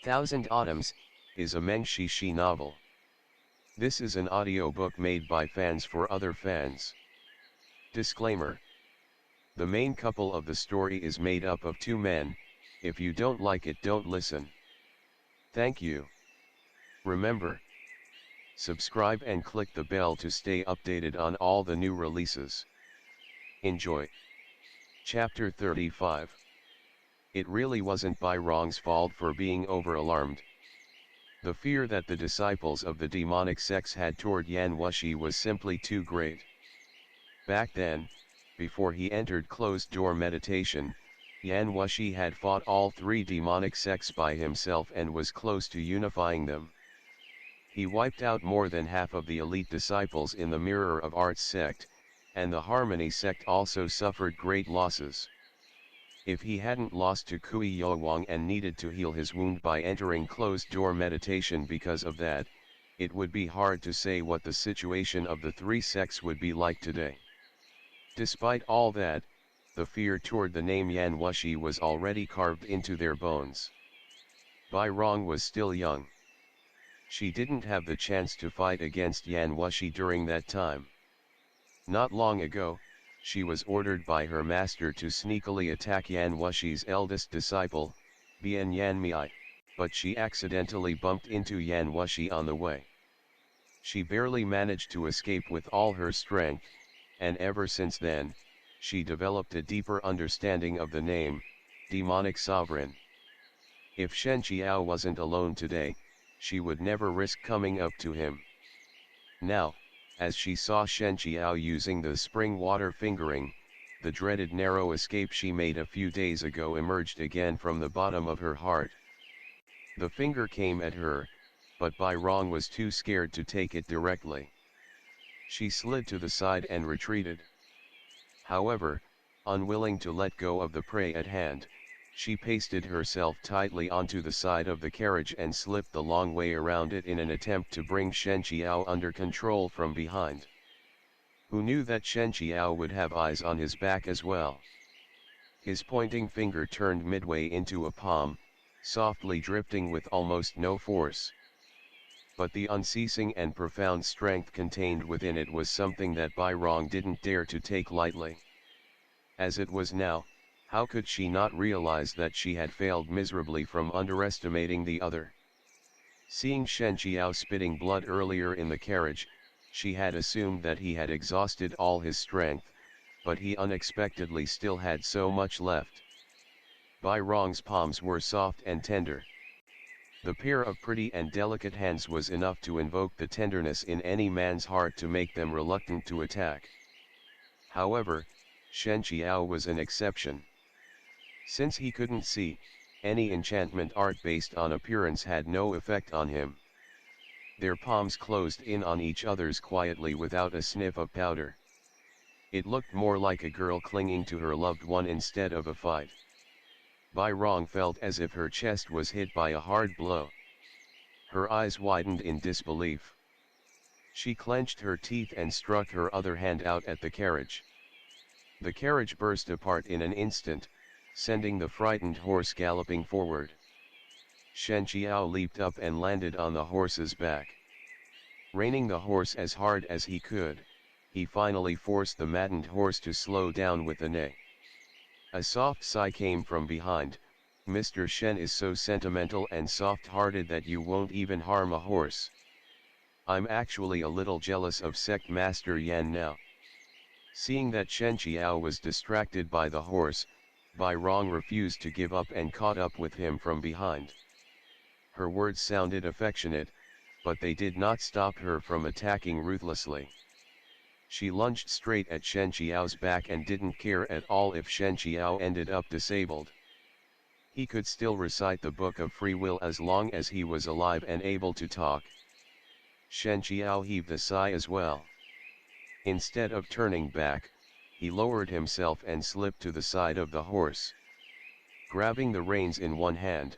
Thousand Autumns, is a Meng Xi Shi novel. This is an audiobook made by fans for other fans. Disclaimer. The main couple of the story is made up of two men. If you don't like it, don't listen. Thank you. Remember, subscribe and click the bell to stay updated on all the new releases. Enjoy. Chapter 35. It really wasn't Bai Rong's fault for being over-alarmed. The fear that the disciples of the demonic sects had toward Yan Wushi was simply too great. Back then, before he entered closed-door meditation, Yan Wushi had fought all three demonic sects by himself and was close to unifying them. He wiped out more than half of the elite disciples in the Mirror of Arts sect, and the Harmony sect also suffered great losses. If he hadn't lost to Kui Youwang and needed to heal his wound by entering closed-door meditation because of that, it would be hard to say what the situation of the three sects would be like today. Despite all that, the fear toward the name Yan Wushi was already carved into their bones. Bai Rong was still young. She didn't have the chance to fight against Yan Wushi during that time. Not long ago, she was ordered by her master to sneakily attack Yan Wushi's eldest disciple, Bian Yanmei, but she accidentally bumped into Yan Wushi on the way. She barely managed to escape with all her strength, and ever since then, she developed a deeper understanding of the name, demonic sovereign. If Shen Qiao wasn't alone today, she would never risk coming up to him. Now, as she saw Shen Qiao using the spring water fingering, the dreaded narrow escape she made a few days ago emerged again from the bottom of her heart. The finger came at her, but Bai Rong was too scared to take it directly. She slid to the side and retreated. However, unwilling to let go of the prey at hand, she pasted herself tightly onto the side of the carriage and slipped the long way around it in an attempt to bring Shen Qiao under control from behind. Who knew that Shen Qiao would have eyes on his back as well? His pointing finger turned midway into a palm, softly drifting with almost no force. But the unceasing and profound strength contained within it was something that Bai Rong didn't dare to take lightly. As it was now, how could she not realize that she had failed miserably from underestimating the other? Seeing Shen Qiao spitting blood earlier in the carriage, she had assumed that he had exhausted all his strength, but he unexpectedly still had so much left. Bai Rong's palms were soft and tender. The pair of pretty and delicate hands was enough to invoke the tenderness in any man's heart to make them reluctant to attack. However, Shen Qiao was an exception. Since he couldn't see, any enchantment art based on appearance had no effect on him. Their palms closed in on each other's quietly without a sniff of powder. It looked more like a girl clinging to her loved one instead of a fight. Bai Rong felt as if her chest was hit by a hard blow. Her eyes widened in disbelief. She clenched her teeth and struck her other hand out at the carriage. The carriage burst apart in an instant, sending the frightened horse galloping forward. Shen Qiao leaped up and landed on the horse's back. Reining the horse as hard as he could, he finally forced the maddened horse to slow down with a neigh. A soft sigh came from behind. "Mr. Shen is so sentimental and soft-hearted that you won't even harm a horse. I'm actually a little jealous of Sect Master Yan now." Seeing that Shen Qiao was distracted by the horse, Bai Rong refused to give up and caught up with him from behind. Her words sounded affectionate, but they did not stop her from attacking ruthlessly. She lunged straight at Shen Qiao's back and didn't care at all if Shen Qiao ended up disabled. He could still recite the Book of Free Will as long as he was alive and able to talk. Shen Qiao heaved a sigh as well. Instead of turning back, he lowered himself and slipped to the side of the horse. Grabbing the reins in one hand,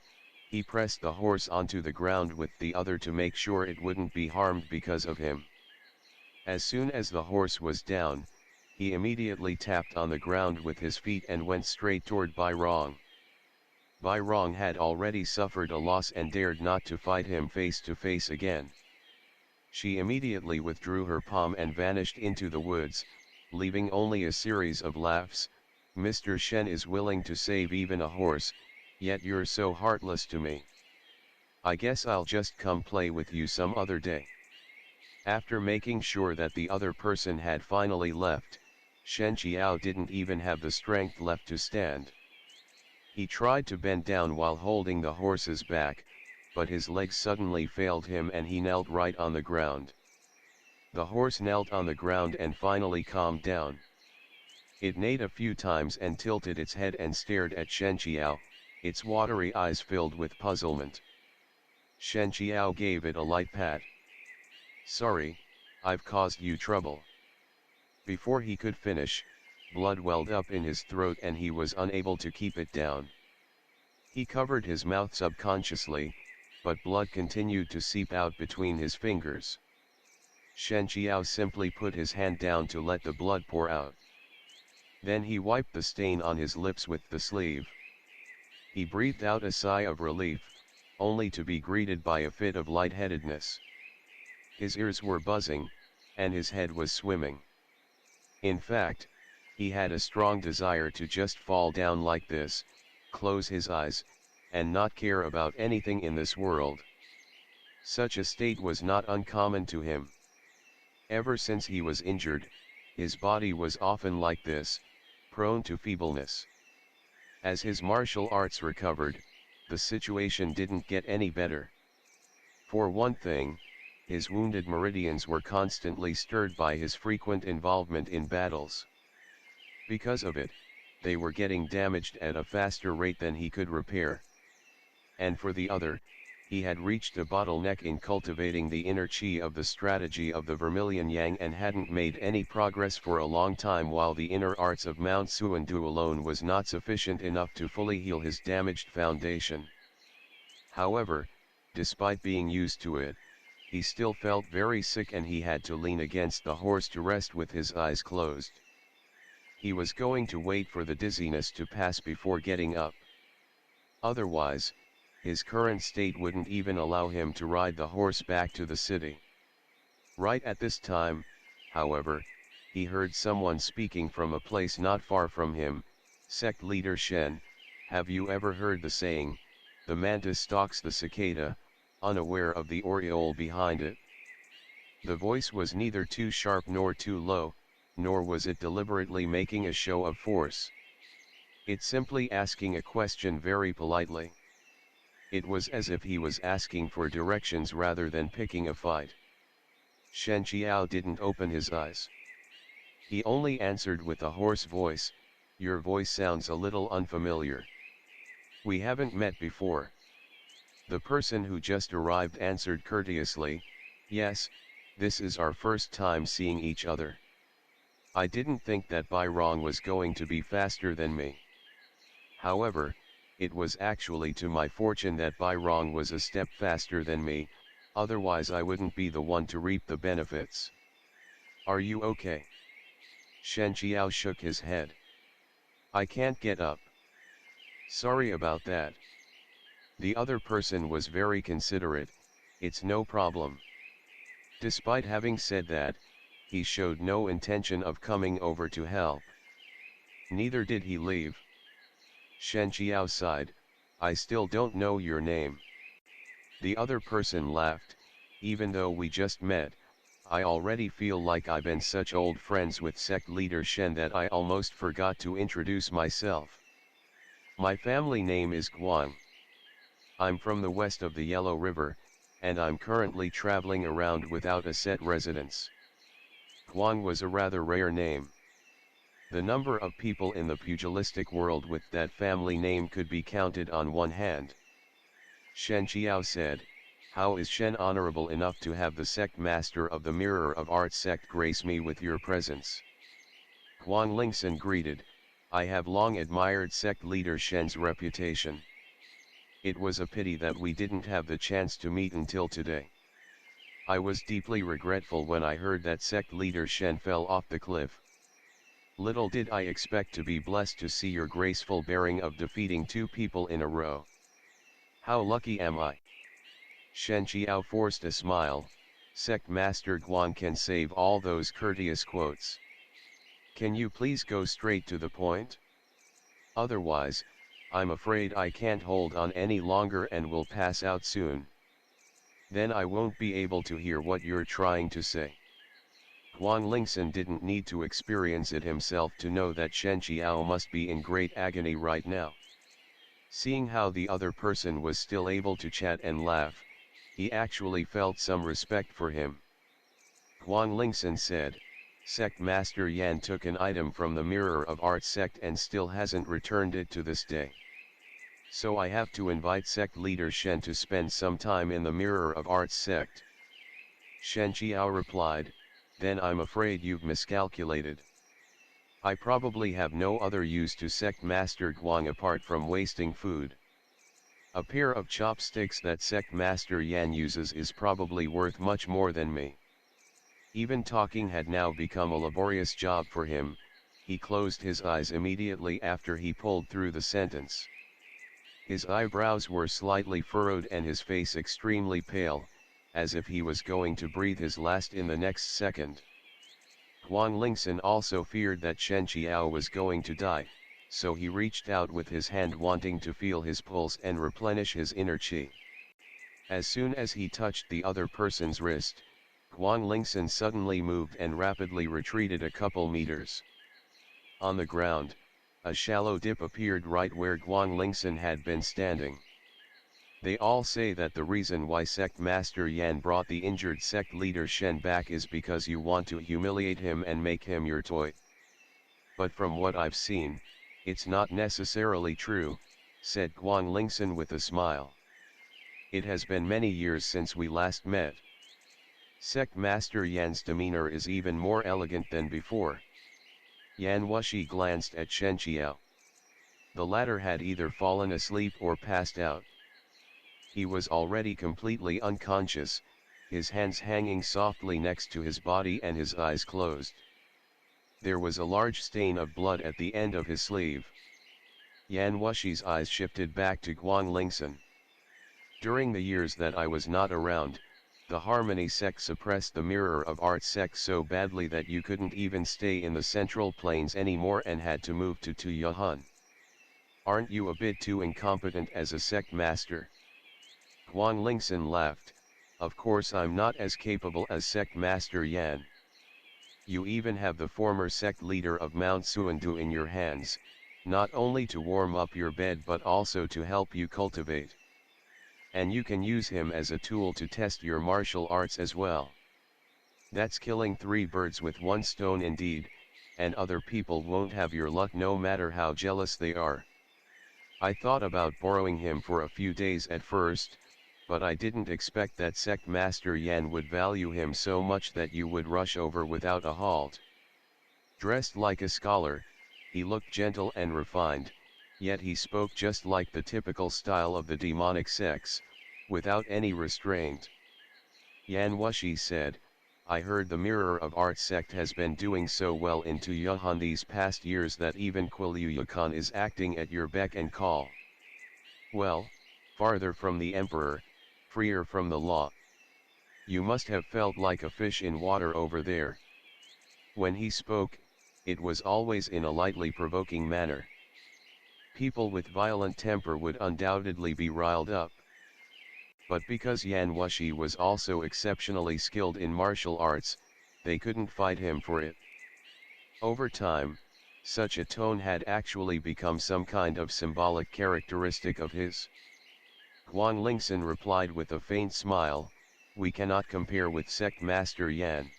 he pressed the horse onto the ground with the other to make sure it wouldn't be harmed because of him. As soon as the horse was down, he immediately tapped on the ground with his feet and went straight toward Bai Rong. Bai Rong had already suffered a loss and dared not to fight him face to face again. She immediately withdrew her palm and vanished into the woods, leaving only a series of laughs. Mr. Shen is willing to save even a horse, yet you're so heartless to me. I guess I'll just come play with you some other day. After making sure that the other person had finally left, Shen Qiao didn't even have the strength left to stand. He tried to bend down while holding the horse's back, but his legs suddenly failed him and he knelt right on the ground. The horse knelt on the ground and finally calmed down. It neighed a few times and tilted its head and stared at Shen Qiao, its watery eyes filled with puzzlement. Shen Qiao gave it a light pat. Sorry, I've caused you trouble. Before he could finish, blood welled up in his throat and he was unable to keep it down. He covered his mouth subconsciously, but blood continued to seep out between his fingers. Shen Qiao simply put his hand down to let the blood pour out. Then he wiped the stain on his lips with the sleeve. He breathed out a sigh of relief, only to be greeted by a fit of lightheadedness. His ears were buzzing, and his head was swimming. In fact, he had a strong desire to just fall down like this, close his eyes, and not care about anything in this world. Such a state was not uncommon to him. Ever since he was injured, his body was often like this, prone to feebleness. As his martial arts recovered, the situation didn't get any better. For one thing, his wounded meridians were constantly stirred by his frequent involvement in battles. Because of it, they were getting damaged at a faster rate than he could repair. And for the other, he had reached a bottleneck in cultivating the inner chi of the strategy of the Vermilion Yang and hadn't made any progress for a long time, while the inner arts of Mount Xuandu alone was not sufficient enough to fully heal his damaged foundation. However, despite being used to it, he still felt very sick and he had to lean against the horse to rest with his eyes closed. He was going to wait for the dizziness to pass before getting up. Otherwise, his current state wouldn't even allow him to ride the horse back to the city. Right at this time, however, he heard someone speaking from a place not far from him. Sect leader Shen, have you ever heard the saying, the mantis stalks the cicada, unaware of the aureole behind it? The voice was neither too sharp nor too low, nor was it deliberately making a show of force. It's simply asking a question very politely. It was as if he was asking for directions rather than picking a fight. Shen Qiao didn't open his eyes. He only answered with a hoarse voice, your voice sounds a little unfamiliar. We haven't met before. The person who just arrived answered courteously, yes, this is our first time seeing each other. I didn't think that Bai Rong was going to be faster than me. However, it was actually to my fortune that Bai Rong was a step faster than me, otherwise I wouldn't be the one to reap the benefits. Are you okay? Shen Qiao shook his head. I can't get up. Sorry about that. The other person was very considerate, it's no problem. Despite having said that, he showed no intention of coming over to help. Neither did he leave. Shen Qiao sighed, I still don't know your name. The other person laughed, even though we just met, I already feel like I've been such old friends with sect leader Shen that I almost forgot to introduce myself. My family name is Guang. I'm from the west of the Yellow River, and I'm currently traveling around without a set residence. Guang was a rather rare name. The number of people in the pugilistic world with that family name could be counted on one hand. Shen Qiao said, how is Shen honorable enough to have the sect master of the Mirror of Arts sect grace me with your presence? Guang Lingson greeted, I have long admired sect leader Shen's reputation. It was a pity that we didn't have the chance to meet until today. I was deeply regretful when I heard that sect leader Shen fell off the cliff. Little did I expect to be blessed to see your graceful bearing of defeating 2 people in a row. How lucky am I? Shen Qiao forced a smile. Sect Master Guan can save all those courteous quotes. Can you please go straight to the point? Otherwise, I'm afraid I can't hold on any longer and will pass out soon. Then I won't be able to hear what you're trying to say. Guan Lingxin didn't need to experience it himself to know that Shen Qiao must be in great agony right now. Seeing how the other person was still able to chat and laugh, he actually felt some respect for him. Guan Lingxin said, Sect Master Yan took an item from the Mirror of Art sect and still hasn't returned it to this day. So I have to invite sect leader Shen to spend some time in the Mirror of Arts sect. Shen Qiao replied, then I'm afraid you've miscalculated. I probably have no other use to Sect Master Guang apart from wasting food. A pair of chopsticks that Sect Master Yan uses is probably worth much more than me. Even talking had now become a laborious job for him. He closed his eyes immediately after he pulled through the sentence. His eyebrows were slightly furrowed and his face extremely pale, as if he was going to breathe his last in the next second. Guan Lingxin also feared that Shen Qiao was going to die, so he reached out with his hand wanting to feel his pulse and replenish his inner qi. As soon as he touched the other person's wrist, Guan Lingxin suddenly moved and rapidly retreated a couple meters. On the ground, a shallow dip appeared right where Guan Lingxin had been standing. They all say that the reason why Sect Master Yan brought the injured sect leader Shen back is because you want to humiliate him and make him your toy. But from what I've seen, it's not necessarily true, said Guan Lingxin with a smile. It has been many years since we last met. Sect Master Yan's demeanor is even more elegant than before. Yan Wushi glanced at Shen Qiao. The latter had either fallen asleep or passed out. He was already completely unconscious, his hands hanging softly next to his body and his eyes closed. There was a large stain of blood at the end of his sleeve. Yan Wushi's eyes shifted back to Guan Lingxin. During the years that I was not around, the Harmony sect suppressed the Mirror of Art sect so badly that you couldn't even stay in the Central Plains anymore and had to move to Tuyuhun. Aren't you a bit too incompetent as a sect master? Guan Lingxin laughed, of course I'm not as capable as Sect Master Yan. You even have the former sect leader of Mount Xuandu in your hands, not only to warm up your bed but also to help you cultivate. And you can use him as a tool to test your martial arts as well. That's killing 3 birds with 1 stone indeed, and other people won't have your luck no matter how jealous they are. I thought about borrowing him for a few days at first, but I didn't expect that Sect Master Yan would value him so much that you would rush over without a halt. Dressed like a scholar, he looked gentle and refined, yet he spoke just like the typical style of the demonic sects, without any restraint. Yan Wushi said, I heard the Mirror of Art sect has been doing so well in Tuyuhun these past years that even Qiluyakan is acting at your beck and call. Well, farther from the emperor, freer from the law. You must have felt like a fish in water over there. When he spoke, it was always in a lightly provoking manner. People with violent temper would undoubtedly be riled up. But because Yan Wushi was also exceptionally skilled in martial arts, they couldn't fight him for it. Over time, such a tone had actually become some kind of symbolic characteristic of his. Guan Lingxin replied with a faint smile, we cannot compare with Sect Master Yan.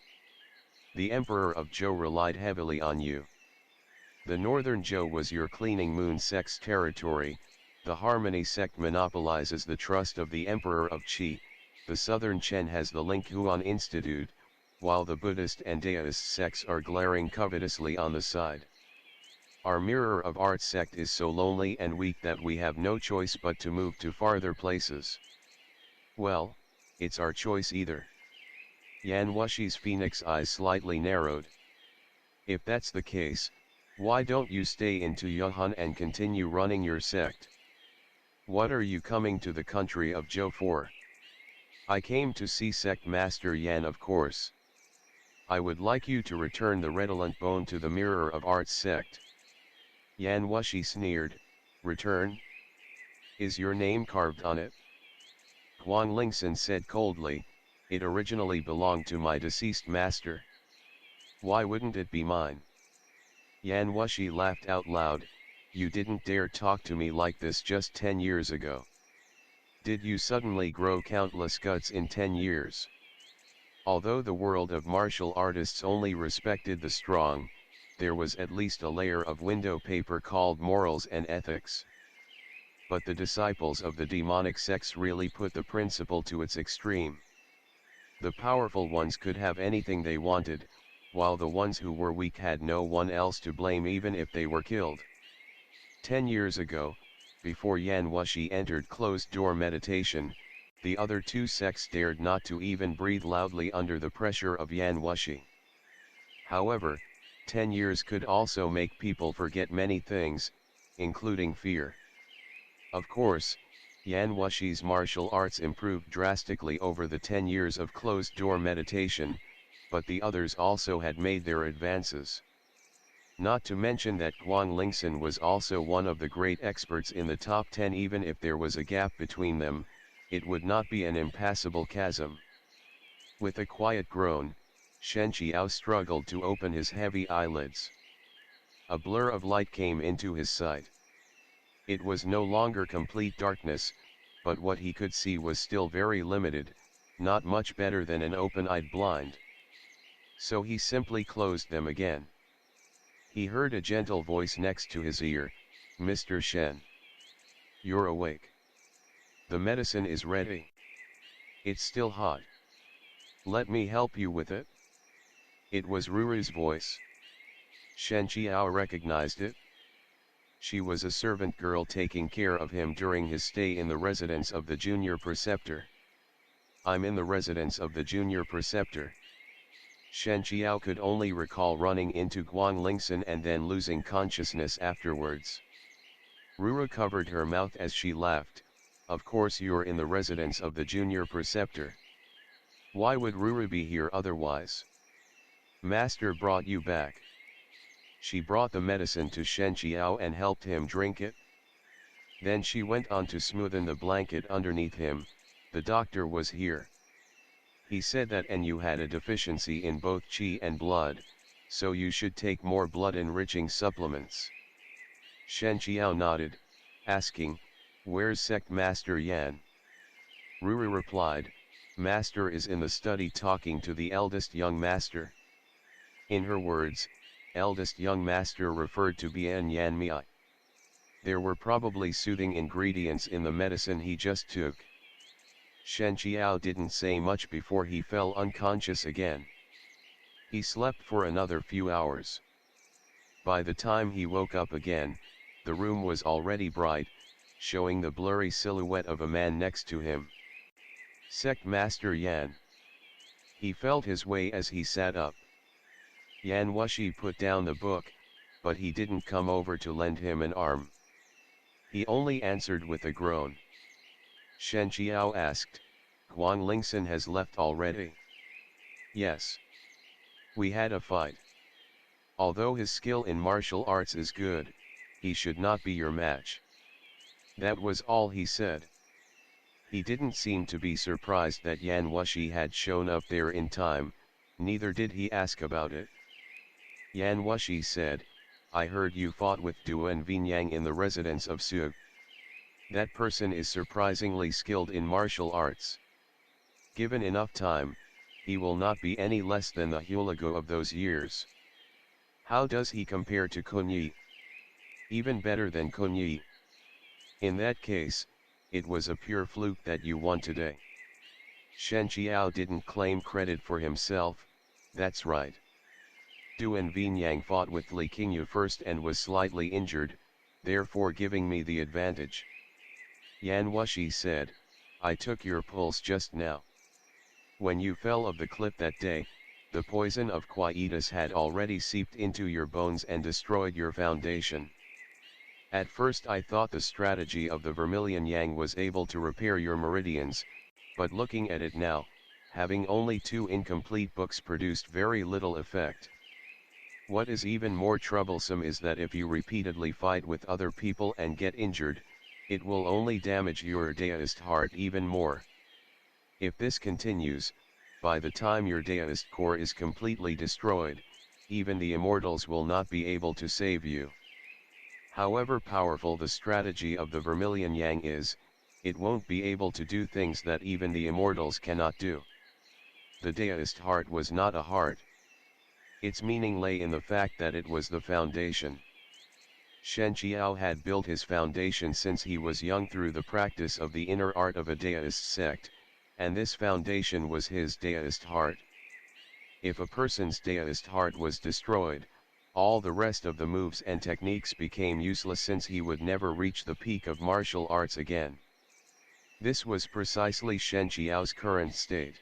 The Emperor of Zhou relied heavily on you. The Northern Zhou was your cleaning moon sect's territory, the Harmony sect monopolizes the trust of the Emperor of Qi, the Southern Chen has the Linghuan Institute, while the Buddhist and Daoist sects are glaring covetously on the side. Our Mirror of Art sect is so lonely and weak that we have no choice but to move to farther places. Well, it's our choice either. Yan Wushi's phoenix eyes slightly narrowed. If that's the case, Why don't you stay in Yuhan and continue running your sect? What are you coming to the country of Zhou for? I came to see sect master Yan, of course. I would like you to return the redolent bone to the mirror of arts sect. Yan Wushi sneered, return? Is your name carved on it? Huang Lingxin said coldly, it originally belonged to my deceased master. Why wouldn't it be mine? Yan Wushi laughed out loud, you didn't dare talk to me like this just 10 years ago. Did you suddenly grow countless guts in 10 years? Although the world of martial artists only respected the strong, there was at least a layer of window paper called morals and ethics. But the disciples of the demonic sects really put the principle to its extreme. The powerful ones could have anything they wanted, while the ones who were weak had no one else to blame even if they were killed. 10 years ago, before Yan Wushi entered closed-door meditation, the other two sects dared not to even breathe loudly under the pressure of Yan Wushi. However, 10 years could also make people forget many things, including fear. Of course, Yan Wushi's martial arts improved drastically over the 10 years of closed-door meditation, but the others also had made their advances. Not to mention that Huang Lingxin was also one of the great experts in the top 10. Even if there was a gap between them, it would not be an impassable chasm. With a quiet groan, Shen Qiao struggled to open his heavy eyelids. A blur of light came into his sight. It was no longer complete darkness, but what he could see was still very limited, not much better than an open-eyed blind. So he simply closed them again. He heard a gentle voice next to his ear, Mr. Shen. You're awake. The medicine is ready. It's still hot. Let me help you with it. It was Ruru's voice. Shen Qiao recognized it. She was a servant girl taking care of him during his stay in the residence of the junior preceptor. I'm in the residence of the junior preceptor. Shen Qiao could only recall running into Huang Lingxin and then losing consciousness afterwards. Ruru covered her mouth as she laughed, of course you're in the residence of the junior preceptor. Why would Ruru be here otherwise? Master brought you back. She brought the medicine to Shen Qiao and helped him drink it. Then she went on to smoothen the blanket underneath him. The doctor was here. He said that you had a deficiency in both qi and blood, so you should take more blood-enriching supplements. Shen Qiao nodded, asking, where's sect master Yan? Ruru replied, master is in the study talking to the eldest young master. In her words, eldest young master referred to Bian Yan Miai. There were probably soothing ingredients in the medicine he just took. Shen Qiao didn't say much before he fell unconscious again. He slept for another few hours. By the time he woke up again, the room was already bright, showing the blurry silhouette of a man next to him. Sect Master Yan. He felt his way as he sat up. Yan Wushi put down the book, but he didn't come over to lend him an arm. He only answered with a groan. Shen Qiao asked, Huang Lingxin has left already? Yes. We had a fight. Although his skill in martial arts is good, he should not be your match. That was all he said. He didn't seem to be surprised that Yan Wushi had shown up there in time, neither did he ask about it. Yan Wushi said, I heard you fought with Duan Vinyang in the residence of Su. That person is surprisingly skilled in martial arts. Given enough time, he will not be any less than the Huligo of those years. How does he compare to Kunyi? Even better than Kunyi. In that case, it was a pure fluke that you won today. Shen Qiao didn't claim credit for himself, that's right. Duan Vinyang fought with Li Qingyu first and was slightly injured, therefore giving me the advantage. Yan Wushi said, I took your pulse just now. When you fell off the cliff that day, the poison of quietus had already seeped into your bones and destroyed your foundation. At first I thought the strategy of the vermilion yang was able to repair your meridians, but looking at it now, having only 2 incomplete books produced very little effect. What is even more troublesome is that if you repeatedly fight with other people and get injured, it will only damage your Daoist heart even more. If this continues, by the time your Daoist core is completely destroyed, even the immortals will not be able to save you. However powerful the strategy of the vermilion yang is, it won't be able to do things that even the immortals cannot do. The Daoist heart was not a heart. Its meaning lay in the fact that it was the foundation. Shen Qiao had built his foundation since he was young through the practice of the inner art of a Daoist sect, and this foundation was his Daoist heart. If a person's Daoist heart was destroyed, all the rest of the moves and techniques became useless since he would never reach the peak of martial arts again. This was precisely Shen Qiao's current state.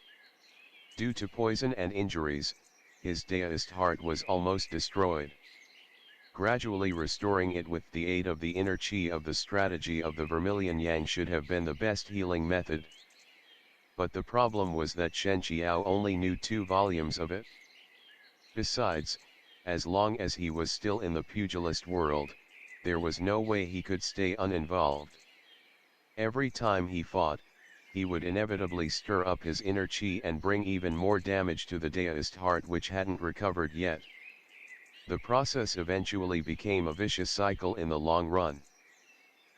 Due to poison and injuries, his Daoist heart was almost destroyed. Gradually restoring it with the aid of the inner chi of the strategy of the vermilion yang should have been the best healing method. But the problem was that Shen Qiao only knew 2 volumes of it. Besides, as long as he was still in the pugilist world, there was no way he could stay uninvolved. Every time he fought, he would inevitably stir up his inner chi and bring even more damage to the Daoist heart which hadn't recovered yet. The process eventually became a vicious cycle in the long run.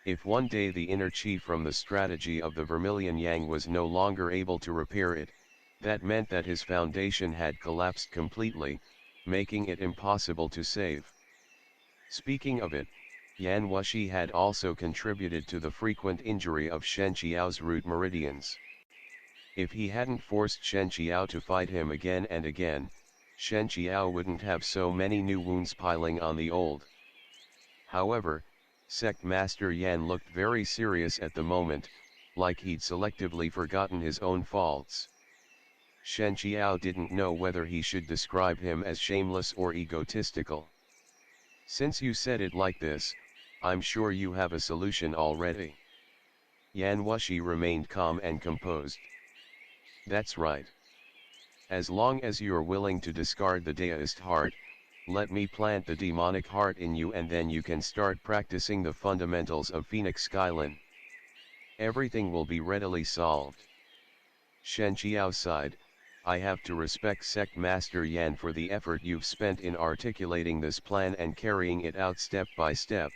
If one day the inner chi from the strategy of the vermilion yang was no longer able to repair it, that meant that his foundation had collapsed completely, making it impossible to save. Speaking of it, Yan Wushi had also contributed to the frequent injury of Shen Qiao's root meridians. If he hadn't forced Shen Qiao to fight him again and again, Shen Qiao wouldn't have so many new wounds piling on the old. However, Sect Master Yan looked very serious at the moment, like he'd selectively forgotten his own faults. Shen Qiao didn't know whether he should describe him as shameless or egotistical. Since you said it like this, I'm sure you have a solution already. Yan Wushi remained calm and composed. That's right. As long as you're willing to discard the Daoist heart, let me plant the demonic heart in you and then you can start practicing the fundamentals of Phoenix Skylin. Everything will be readily solved. Shen Qiao sighed, I have to respect Sect Master Yan for the effort you've spent in articulating this plan and carrying it out step by step.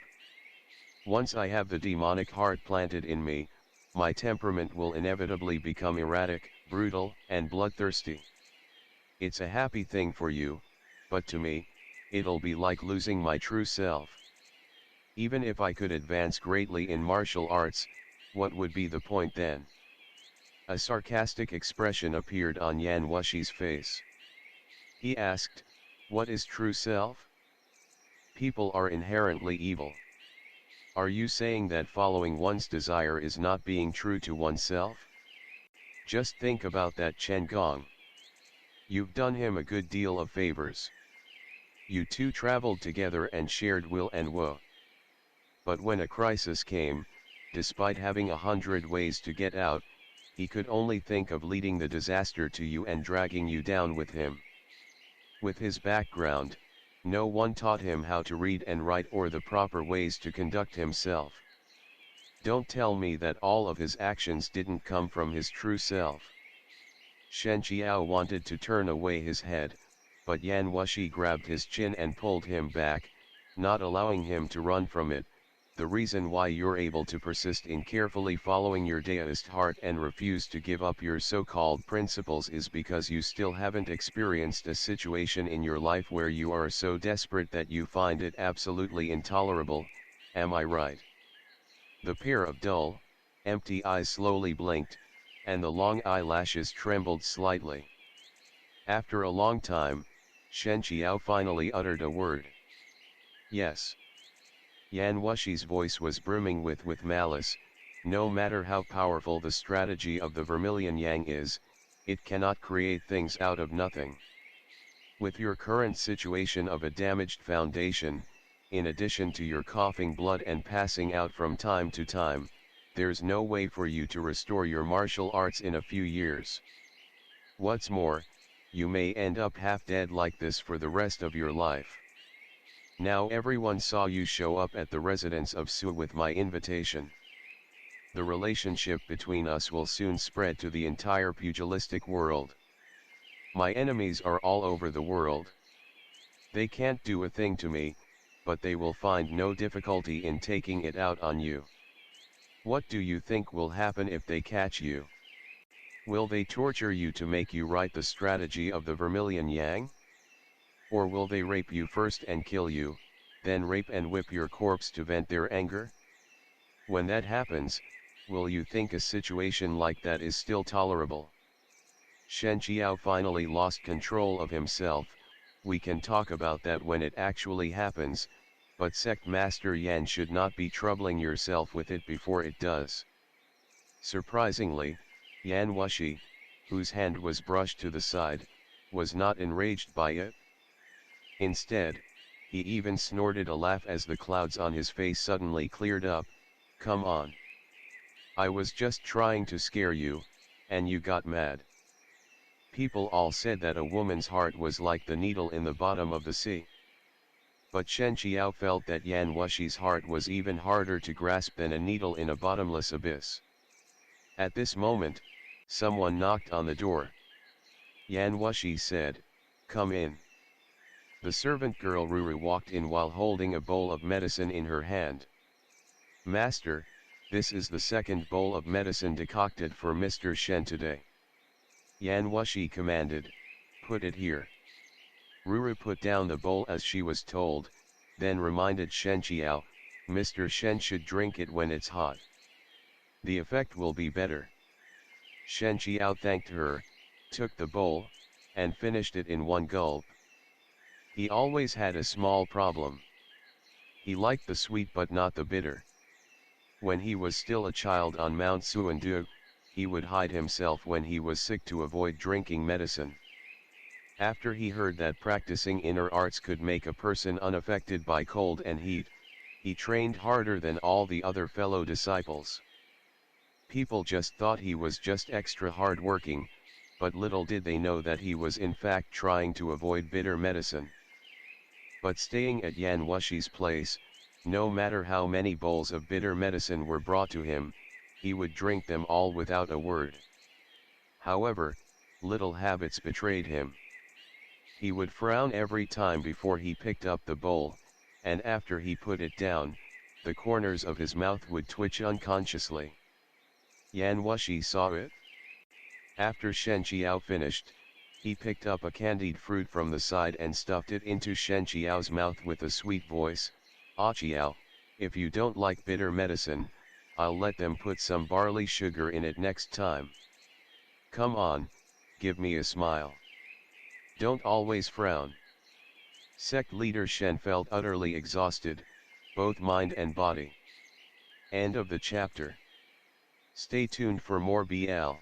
Once I have the demonic heart planted in me, my temperament will inevitably become erratic, brutal, and bloodthirsty. It's a happy thing for you, but to me, it'll be like losing my true self. Even if I could advance greatly in martial arts, what would be the point then? A sarcastic expression appeared on Yan Wushi's face. He asked, what is true self? People are inherently evil. Are you saying that following one's desire is not being true to oneself? Just think about that Chen Gong. You've done him a good deal of favors. You two traveled together and shared will and woe. But when a crisis came, despite having 100 ways to get out, he could only think of leading the disaster to you and dragging you down with him. With his background, no one taught him how to read and write or the proper ways to conduct himself. Don't tell me that all of his actions didn't come from his true self. Shen Qiao wanted to turn away his head, but Yan Wushi grabbed his chin and pulled him back, not allowing him to run from it. The reason why you're able to persist in carefully following your Daoist heart and refuse to give up your so-called principles is because you still haven't experienced a situation in your life where you are so desperate that you find it absolutely intolerable, am I right? The pair of dull, empty eyes slowly blinked, and the long eyelashes trembled slightly. After a long time, Shen Qiao finally uttered a word. Yes. Yan Wushi's voice was brimming with malice. No matter how powerful the strategy of the vermilion yang is, it cannot create things out of nothing. With your current situation of a damaged foundation, in addition to your coughing blood and passing out from time to time, there's no way for you to restore your martial arts in a few years. What's more, you may end up half dead like this for the rest of your life. Now everyone saw you show up at the residence of Su with my invitation. The relationship between us will soon spread to the entire pugilistic world. My enemies are all over the world. They can't do a thing to me, but they will find no difficulty in taking it out on you. What do you think will happen if they catch you? Will they torture you to make you write the strategy of the vermilion yang? Or will they rape you first and kill you, then rape and whip your corpse to vent their anger? When that happens, will you think a situation like that is still tolerable? Shen Qiao finally lost control of himself. We can talk about that when it actually happens, but Sect Master Yan should not be troubling yourself with it before it does. Surprisingly, Yan Wushi, whose hand was brushed to the side, was not enraged by it. Instead, he even snorted a laugh as the clouds on his face suddenly cleared up. Come on. I was just trying to scare you, and you got mad. People all said that a woman's heart was like the needle in the bottom of the sea. But Shen Qiao felt that Yan Wushi's heart was even harder to grasp than a needle in a bottomless abyss. At this moment, someone knocked on the door. Yan Wushi said, "Come in." The servant girl Ruru walked in while holding a bowl of medicine in her hand. "Master, this is the second bowl of medicine decocted for Mr. Shen today." Yan Wushi commanded, "Put it here." Ruru put down the bowl as she was told, then reminded Shen Qiao, "Mr. Shen should drink it when it's hot. The effect will be better." Shen Qiao thanked her, took the bowl, and finished it in one gulp. He always had a small problem. He liked the sweet but not the bitter. When he was still a child on Mount Xuandu, he would hide himself when he was sick to avoid drinking medicine. After he heard that practicing inner arts could make a person unaffected by cold and heat, he trained harder than all the other fellow disciples. People just thought he was just extra hard-working, but little did they know that he was in fact trying to avoid bitter medicine. But staying at Yan Wushi's place, no matter how many bowls of bitter medicine were brought to him, he would drink them all without a word. However, little habits betrayed him. He would frown every time before he picked up the bowl, and after he put it down, the corners of his mouth would twitch unconsciously. Yan Wushi saw it. After Shen Qiao finished, he picked up a candied fruit from the side and stuffed it into Shen Qiao's mouth with a sweet voice. "Ah Qiao, if you don't like bitter medicine, I'll let them put some barley sugar in it next time. Come on, give me a smile. Don't always frown." Sect leader Shen felt utterly exhausted, both mind and body. End of the chapter. Stay tuned for more BL.